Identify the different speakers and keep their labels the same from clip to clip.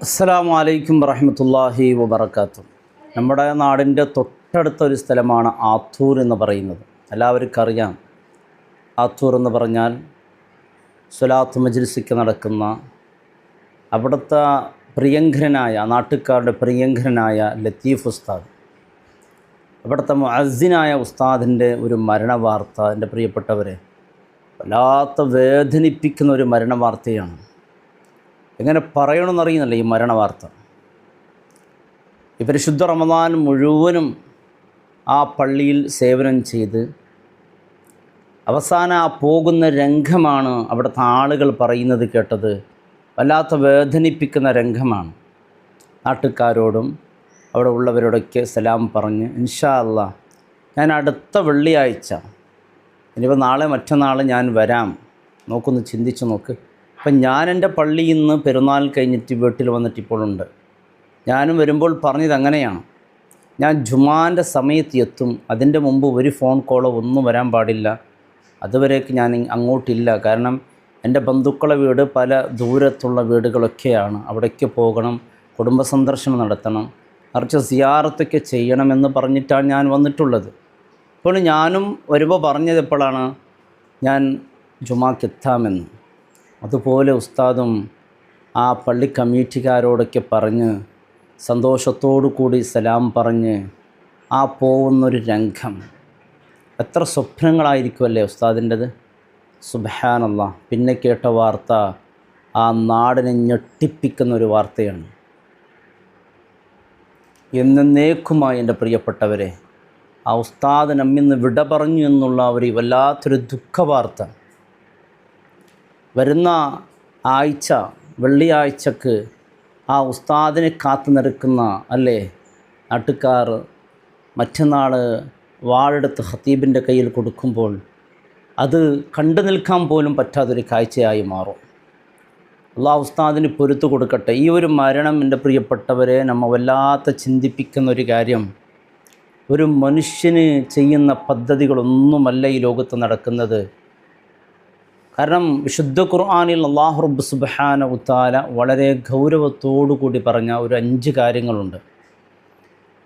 Speaker 1: അസ്സലാമു അലൈക്കും വറഹ്മത്തുള്ളാഹി വബറകാതുഹു. നമ്മുടെ നാടിൻ്റെ തൊട്ടടുത്ത ഒരു സ്ഥലമാണ് ആത്തൂർ എന്ന് പറയുന്നത്. എല്ലാവർക്കും അറിയാം, ആത്തൂർ എന്ന് പറഞ്ഞാൽ സ്വലാത്ത് മജ്ലിസിക്ക് നടക്കുന്ന അവിടുത്തെ പ്രിയങ്കരനായ നാട്ടുകാരുടെ പ്രിയങ്കരനായ ലത്തീഫ് ഉസ്താദ്, അവിടുത്തെ മുഅസ്സിനായ ഉസ്താദിൻ്റെ ഒരു മരണവാർത്ത എൻ്റെ പ്രിയപ്പെട്ടവരെ വല്ലാത്ത വേദനിപ്പിക്കുന്ന ഒരു മരണവാർത്തയാണ്. എങ്ങനെ പറയണമെന്നറിയുന്നില്ല ഈ മരണവാർത്ത. ഈ പരിശുദ്ധ റമദാൻ മുഴുവനും ആ പള്ളിയിൽ സേവനം ചെയ്ത് അവസാനം ആ പോകുന്ന രംഗമാണ് അവിടുത്തെ ആളുകൾ പറയുന്നത് കേട്ടത്. വല്ലാത്ത വേദനിപ്പിക്കുന്ന രംഗമാണ്. നാട്ടുകാരോടും അവിടെ ഉള്ളവരോടൊക്കെ സലാം പറഞ്ഞ് ഇൻഷാ അല്ലാഹ് ഞാൻ അടുത്ത വെള്ളിയാഴ്ച, ഇനിയിപ്പോൾ നാളെ മറ്റന്നാൾ ഞാൻ വരാം, നോക്കൊന്ന് ചിന്തിച്ച് നോക്ക്. അപ്പം ഞാൻ എൻ്റെ പള്ളിയിൽ നിന്ന് പെരുന്നാൾ കഴിഞ്ഞിട്ട് വീട്ടിൽ വന്നിട്ട് ഇപ്പോഴുണ്ട്. ഞാനും വരുമ്പോൾ പറഞ്ഞത് അങ്ങനെയാണ്, ഞാൻ ജുമാൻ്റെ സമയത്ത് എത്തും, അതിൻ്റെ മുമ്പ് ഒരു ഫോൺ കോളോ ഒന്നും വരാൻ പാടില്ല. അതുവരേക്ക് ഞാൻ അങ്ങോട്ടില്ല. കാരണം എൻ്റെ ബന്ധുക്കളെ വീട് പല ദൂരത്തുള്ള വീടുകളൊക്കെയാണ്, അവിടേക്ക് പോകണം, കുടുംബ സന്ദർശനം നടത്തണം, കുറച്ച് സിയാറത്തൊക്കെ ചെയ്യണമെന്ന് പറഞ്ഞിട്ടാണ് ഞാൻ വന്നിട്ടുള്ളത്. അപ്പോൾ ഞാനും വരുമ്പോൾ പറഞ്ഞത് എപ്പോഴാണ്, ഞാൻ ജുമാക്ക് എത്താമെന്ന്. അതുപോലെ ഉസ്താദും ആ പള്ളി കമ്മിറ്റിക്കാരോടൊക്കെ പറഞ്ഞ് സന്തോഷത്തോടു കൂടി സലാം പറഞ്ഞ് ആ പോകുന്നൊരു രംഗം എത്ര സ്വപ്നങ്ങളായിരിക്കുമല്ലേ ഉസ്താദിൻ്റെത്. സുബ്ഹാനല്ലാഹ്. പിന്നെ കേട്ട വാർത്ത ആ നാടിനെ ഞെട്ടിപ്പിക്കുന്ന ഒരു വാർത്തയാണ്. എന്നേക്കുമായി എൻ്റെ പ്രിയപ്പെട്ടവരെ ആ ഉസ്താദ് നമ്മിന്ന് വിട പറഞ്ഞു എന്നുള്ള ഒരു വല്ലാത്തൊരു ദുഃഖവാർത്ത. വരുന്ന ആഴ്ച വെള്ളിയാഴ്ചക്ക് ആ ഉസ്താദിനെ കാത്തു നിൽക്കുന്ന അല്ലേ നാട്ടുകാർ, മറ്റന്നാൾ വാളെടുത്ത് ഖത്തീബിൻ്റെ കയ്യിൽ കൊടുക്കുമ്പോൾ അത് കണ്ടു നിൽക്കാൻ പോലും പറ്റാത്തൊരു കാഴ്ചയായി മാറും. അല്ലാഹു ഉസ്താദിന് പൊരുത്തു കൊടുക്കട്ടെ. ഈ ഒരു മരണം എൻ്റെ പ്രിയപ്പെട്ടവരെ നമ്മ വല്ലാത്ത ചിന്തിപ്പിക്കുന്ന ഒരു കാര്യം. ഒരു മനുഷ്യന് ചെയ്യുന്ന പദ്ധതികളൊന്നുമല്ല ഈ ലോകത്ത് നടക്കുന്നത്. കാരണം വിശുദ്ധ ഖുർആനിൽ അല്ലാഹു റബ്ബ് സുബ്ഹാനഹു വ തആല വളരെ ഗൗരവത്തോടു കൂടി പറഞ്ഞ ഒരു 5 കാര്യങ്ങളുണ്ട്.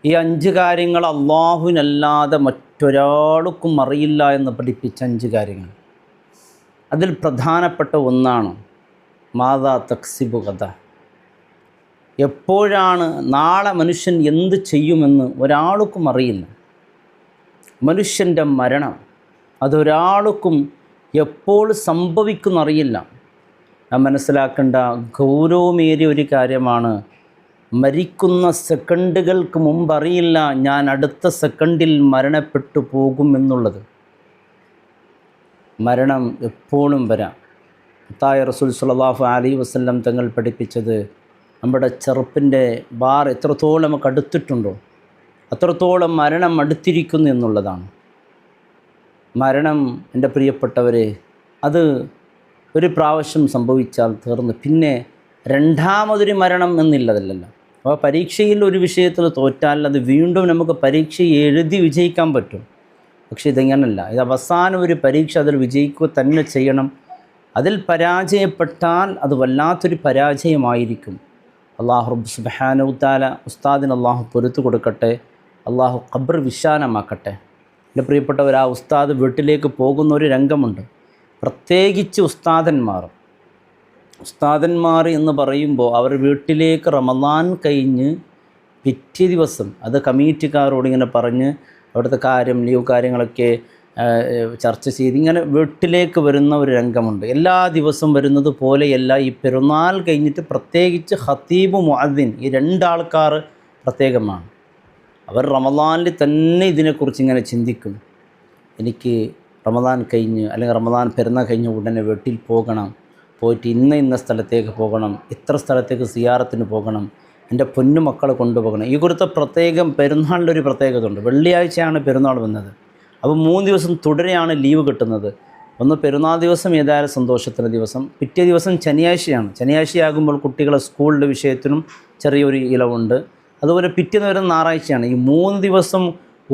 Speaker 1: ഈ 5 കാര്യങ്ങൾ അല്ലാഹുവിനല്ലാതെ മറ്റൊരാൾക്കും അറിയില്ല എന്ന് പഠിപ്പിച്ച 5 കാര്യങ്ങൾ. അതിൽ പ്രധാനപ്പെട്ട ഒന്നാണ് മാദാ തക്സിബു ഗദ. എപ്പോഴാണ് നാളെ മനുഷ്യൻ എന്ത് ചെയ്യുമെന്ന് ഒരാൾക്കും അറിയില്ല. മനുഷ്യൻ്റെ മരണം അതൊരാൾക്കും എപ്പോൾ സംഭവിക്കുന്നറിയില്ല. നാം മനസ്സിലാക്കേണ്ട ഗൗരവമേറിയ ഒരു കാര്യമാണ്. മരിക്കുന്ന സെക്കൻഡുകൾക്ക് മുമ്പ് അറിയില്ല ഞാൻ അടുത്ത സെക്കൻഡിൽ മരണപ്പെട്ടു പോകുമെന്നുള്ളത്. മരണം എപ്പോഴും വരാം. മുത്തായ റസൂൽ സ്വല്ലല്ലാഹു അലൈഹി വസല്ലം തങ്ങൾ പഠിപ്പിച്ചത് നമ്മുടെ ചെറുപ്പിൻ്റെ ബാർ എത്രത്തോളം നമുക്ക് അടുത്തിട്ടുണ്ടോ അത്രത്തോളം മരണം അടുത്തിരിക്കുന്നു എന്നുള്ളതാണ്. മരണം എൻ്റെ പ്രിയപ്പെട്ടവരെ അത് ഒരു പ്രാവശ്യം സംഭവിച്ചാൽ തീർന്ന്, പിന്നെ രണ്ടാമതൊരു മരണം എന്നില്ലതല്ലല്ലോ. അപ്പോൾ പരീക്ഷയിൽ ഒരു വിഷയത്തിൽ തോറ്റാൽ അത് വീണ്ടും നമുക്ക് പരീക്ഷ എഴുതി വിജയിക്കാൻ പറ്റും. പക്ഷേ ഇതെങ്ങനല്ല, ഇത് അവസാനം ഒരു പരീക്ഷ അതിൽ വിജയിക്കുക തന്നെ ചെയ്യണം. അതിൽ പരാജയപ്പെട്ടാൽ അത് വല്ലാത്തൊരു പരാജയമായിരിക്കും. അല്ലാഹു റബ്ബ് സുബ്ഹാനഹു വ തആല ഉസ്താദിന് അല്ലാഹു പൊരുത്തു കൊടുക്കട്ടെ. അല്ലാഹു ഖബർ വിശാലമാക്കട്ടെ. എൻ്റെ പ്രിയപ്പെട്ടവർ, ആ ഉസ്താദ് വീട്ടിലേക്ക് പോകുന്ന ഒരു രംഗമുണ്ട്. പ്രത്യേകിച്ച് ഉസ്താദന്മാർ എന്ന് പറയുമ്പോൾ അവർ വീട്ടിലേക്ക് റമദാൻ കഴിഞ്ഞ് പിറ്റേ ദിവസം അത് കമ്മിറ്റിക്കാരോട് ഇങ്ങനെ പറഞ്ഞ് അവിടുത്തെ ലീവ് കാര്യങ്ങളൊക്കെ ചർച്ച ചെയ്ത് ഇങ്ങനെ വീട്ടിലേക്ക് വരുന്ന ഒരു രംഗമുണ്ട്. എല്ലാ ദിവസവും വരുന്നത് പോലെയല്ല ഈ പെരുന്നാൾ കഴിഞ്ഞിട്ട് പ്രത്യേകിച്ച് ഖത്തീബ് മുഅദ്ദിൻ ഈ 2 ആൾക്കാർ പ്രത്യേകമാണ്. അവർ റമദാനിൽ തന്നെ ഇതിനെക്കുറിച്ച് ഇങ്ങനെ ചിന്തിക്കും. എനിക്ക് റമദാൻ കഴിഞ്ഞ് അല്ലെങ്കിൽ റമദാൻ പെരുന്നാൾ കഴിഞ്ഞ് ഉടനെ വീട്ടിൽ പോകണം, പോയിട്ട് ഇന്ന സ്ഥലത്തേക്ക് പോകണം, ഇത്ര സ്ഥലത്തേക്ക് സിയാറത്തിന് പോകണം, എൻ്റെ പൊന്നു മക്കളെ കൊണ്ടുപോകണം. ഈ കുറിച്ച് പ്രത്യേകം പെരുന്നാളിൻ്റെ ഒരു പ്രത്യേകത ഉണ്ട്. വെള്ളിയാഴ്ചയാണ് പെരുന്നാൾ വന്നത്. അപ്പോൾ 3 ദിവസം തുടരെയാണ് ലീവ് കിട്ടുന്നത്. ഒന്ന് പെരുന്നാൾ ദിവസം ഏതായാലും സന്തോഷത്തിൻ്റെ ദിവസം, പിറ്റേ ദിവസം ശനിയാഴ്ചയാണ്. ശനിയാഴ്ചയാകുമ്പോൾ കുട്ടികളെ സ്കൂളിൻ്റെ വിഷയത്തിനും ചെറിയൊരു ഇളവുണ്ട്. അതുപോലെ പിറ്റേന്ന് വരുന്ന ഞായറാഴ്ചയാണ്. ഈ 3 ദിവസം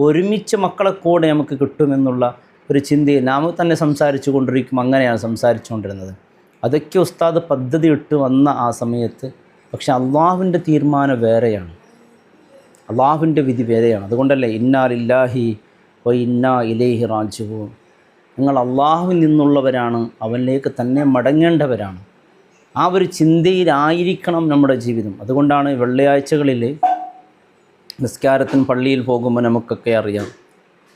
Speaker 1: ഒരുമിച്ച് മക്കളെ കൂടെ നമുക്ക് കിട്ടുമെന്നുള്ള ഒരു ചിന്തയിൽ നാം തന്നെ സംസാരിച്ചു കൊണ്ടിരിക്കും. അങ്ങനെയാണ് സംസാരിച്ചു കൊണ്ടിരുന്നത്. അതൊക്കെ ഉസ്താദ് പദ്ധതി ഇട്ട് വന്ന ആ സമയത്ത് പക്ഷെ അള്ളാഹുവിൻ്റെ തീരുമാനം വേറെയാണ്, അള്ളാഹുവിൻ്റെ വിധി വേറെയാണ്. അതുകൊണ്ടല്ലേ ഇന്നാ ലില്ലാഹി വ ഇന്നാ ഇലൈഹി റാജിഊൻ, നിങ്ങൾ അള്ളാഹുവിൽ നിന്നുള്ളവരാണ്, അവനിലേക്ക് തന്നെ മടങ്ങേണ്ടവരാണ്. ആ ഒരു ചിന്തയിലായിരിക്കണം നമ്മുടെ ജീവിതം. അതുകൊണ്ടാണ് വെള്ളിയാഴ്ചകളിൽ നിസ്കാരത്തിന് പള്ളിയിൽ പോകുമ്പോൾ നമുക്കൊക്കെ അറിയാം,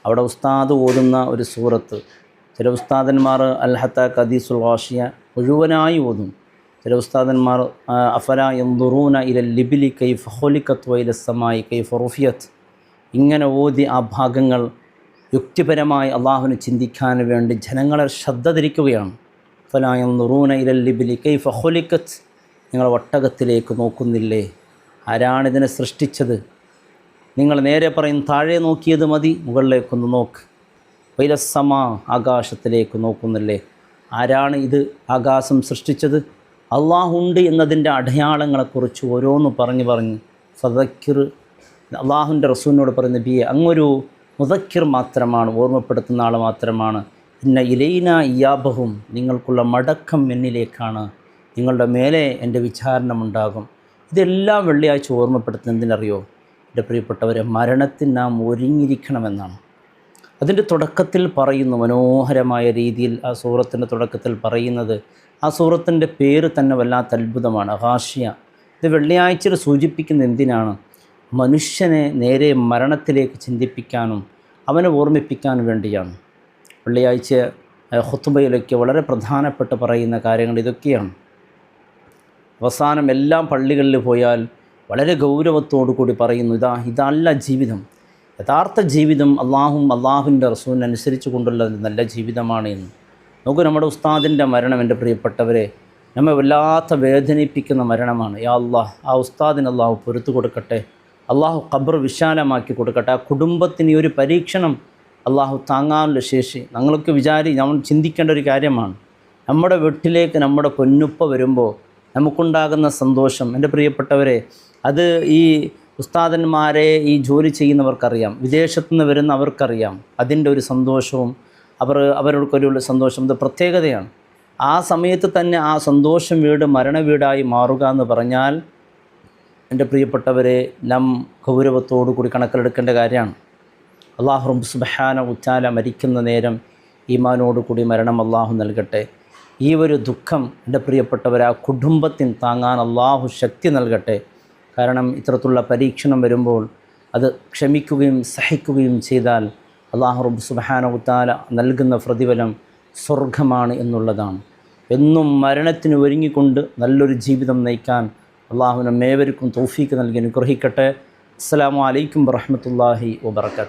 Speaker 1: അവിടെ ഉസ്താദ് ഓതുന്ന ഒരു സൂറത്ത്, ചില ഉസ്താദന്മാർ അൽഹത്ത ഖദീസുൽ ഗാഷിയ മുഴുവനായി ഓതും. ചില ഉസ്താദന്മാർ അഫല യൻദുറൂന ഇലൽ ലിബിലി കൈഫ ഖുലിഖത് വ ഇലസ് സമായി കൈഫ റുഫിയത്, ഇങ്ങനെ ഓതി ആ ഭാഗങ്ങൾ യുക്തിപരമായി അള്ളാഹുവിനെ ചിന്തിക്കാൻ വേണ്ടി ജനങ്ങളെ ശ്രദ്ധ തിരിക്കുകയാണ്. അഫല യൻദുറൂന ഇലൽ ലിബിലി കൈഫ ഖുലിഖത്, നിങ്ങൾ ഒട്ടകത്തിലേക്ക് നോക്കുന്നില്ലേ? ആരാണിതിനെ സൃഷ്ടിച്ചത്? നിങ്ങൾ നേരെ പറയും താഴെ നോക്കിയത് മതി, മുകളിലേക്കൊന്ന് നോക്ക്. വൈലസ്സമ, ആകാശത്തിലേക്ക് നോക്കുന്നില്ലേ? ആരാണ് ഇത് ആകാശം സൃഷ്ടിച്ചത്? അള്ളാഹുണ്ട് എന്നതിൻ്റെ അടയാളങ്ങളെക്കുറിച്ച് ഓരോന്ന് പറഞ്ഞ് ഫദക്കിർ, അള്ളാഹുവിൻ്റെ റസൂലിനോട് പറയുന്ന നബിയെ, അങ്ങൊരു മുദക്കിർ മാത്രമാണ്, ഓർമ്മപ്പെടുത്തുന്ന ആൾ മാത്രമാണ്. ഇന്ന ഇലൈന ഇയാബഹും, നിങ്ങൾക്കുള്ള മടക്കം എന്നിലേക്കാണ്, നിങ്ങളുടെ മേലെ എൻ്റെ വിചാരണമുണ്ടാകും. ഇതെല്ലാം വെള്ളിയാഴ്ച ഓർമ്മപ്പെടുത്തുന്നതിനറിയോ എൻ്റെ പ്രിയപ്പെട്ടവരെ, മരണത്തിന് നാം ഒരുങ്ങിയിരിക്കണമെന്നാണ്. അതിൻ്റെ തുടക്കത്തിൽ പറയുന്നു, മനോഹരമായ രീതിയിൽ ആ സൂറത്തിൻ്റെ തുടക്കത്തിൽ പറയുന്നത്, ആ സൂറത്തിൻ്റെ പേര് തന്നെ വല്ലാത്ത അത്ഭുതമാണ്, ഗാഷിയ. ഇത് വെള്ളിയാഴ്ചയിൽ സൂചിപ്പിക്കുന്നത് എന്തിനാണ്? മനുഷ്യനെ നേരെ മരണത്തിലേക്ക് ചിന്തിപ്പിക്കാനും അവനെ ഓർമ്മിപ്പിക്കാനും വേണ്ടിയാണ്. വെള്ളിയാഴ്ച ഖുത്ബയിലൊക്കെ വളരെ പ്രധാനപ്പെട്ട് പറയുന്ന കാര്യങ്ങൾ ഇതൊക്കെയാണ്. അവസാനം എല്ലാം പള്ളികളിൽ പോയാൽ വളരെ ഗൗരവത്തോടു കൂടി പറയുന്നു, ഇതല്ല ജീവിതം. യഥാർത്ഥ ജീവിതം അള്ളാഹുവിൻ്റെ റസൂലിനനുസരിച്ച് കൊണ്ടുള്ള നല്ല ജീവിതമാണ് എന്ന്. നോക്കൂ, നമ്മുടെ ഉസ്താദിൻ്റെ മരണം എൻ്റെ പ്രിയപ്പെട്ടവരെ നമ്മെ വല്ലാത്ത വേദനിപ്പിക്കുന്ന മരണമാണ്. യാ അല്ലാഹ്, ആ ഉസ്താദിന് അള്ളാഹു പൊരുത്തു കൊടുക്കട്ടെ, അള്ളാഹു ഖബർ വിശാലമാക്കി കൊടുക്കട്ടെ. ആ കുടുംബത്തിന് ഒരു പരീക്ഷണം അള്ളാഹു താങ്ങാനുള്ള ശേഷി നമ്മൾ ചിന്തിക്കേണ്ട ഒരു കാര്യമാണ്. നമ്മുടെ വീട്ടിലേക്ക് നമ്മുടെ പൊന്നുപ്പ വരുമ്പോൾ നമുക്കുണ്ടാകുന്ന സന്തോഷം എൻ്റെ പ്രിയപ്പെട്ടവരെ, അത് ഈ ഉസ്താദന്മാരെ ഈ ജോലി ചെയ്യുന്നവർക്കറിയാം, വിദേശത്തുനിന്ന് വരുന്ന അവർക്കറിയാം അതിൻ്റെ ഒരു സന്തോഷവും അവരോടൊരു സന്തോഷം. ഇത് പ്രത്യേകതയാണ്. ആ സമയത്ത് തന്നെ ആ സന്തോഷം വീട് മരണ വീടായി മാറുക എന്ന് പറഞ്ഞാൽ എൻ്റെ പ്രിയപ്പെട്ടവരെ നാം ഗൗരവത്തോടു കൂടി കണക്കിലെടുക്കേണ്ട കാര്യമാണ്. അല്ലാഹു റബ്ബ് സുബ്ഹാനഹു വതആല മരിക്കുന്ന നേരം ഈമാനോടു കൂടി മരണം അള്ളാഹു നൽകട്ടെ. ഈ ഒരു ദുഃഖം എൻ്റെ പ്രിയപ്പെട്ടവരെ ആ കുടുംബത്തിന് താങ്ങാൻ അള്ളാഹു ശക്തി നൽകട്ടെ. കാരണം ഇത്തരത്തിലുള്ള പരീക്ഷണം വരുമ്പോൾ അത് ക്ഷമിക്കുകയും സഹിക്കുകയും ചെയ്താൽ അല്ലാഹു റബ്ബ് സുബ്ഹാനഹു വതആല നൽകുന്ന പ്രതിഫലം സ്വർഗമാണ് എന്നുള്ളതാണ്. എന്നും മരണത്തിന് ഒരുങ്ങിക്കൊണ്ട് നല്ലൊരു ജീവിതം നയിക്കാൻ അള്ളാഹു നമ്മേവർക്കും തൗഫീക്ക് നൽകി അനുഗ്രഹിക്കട്ടെ. അസ്സലാമു അലൈക്കും വറഹ്മത്തുള്ളാഹി വബറകാതുഹു.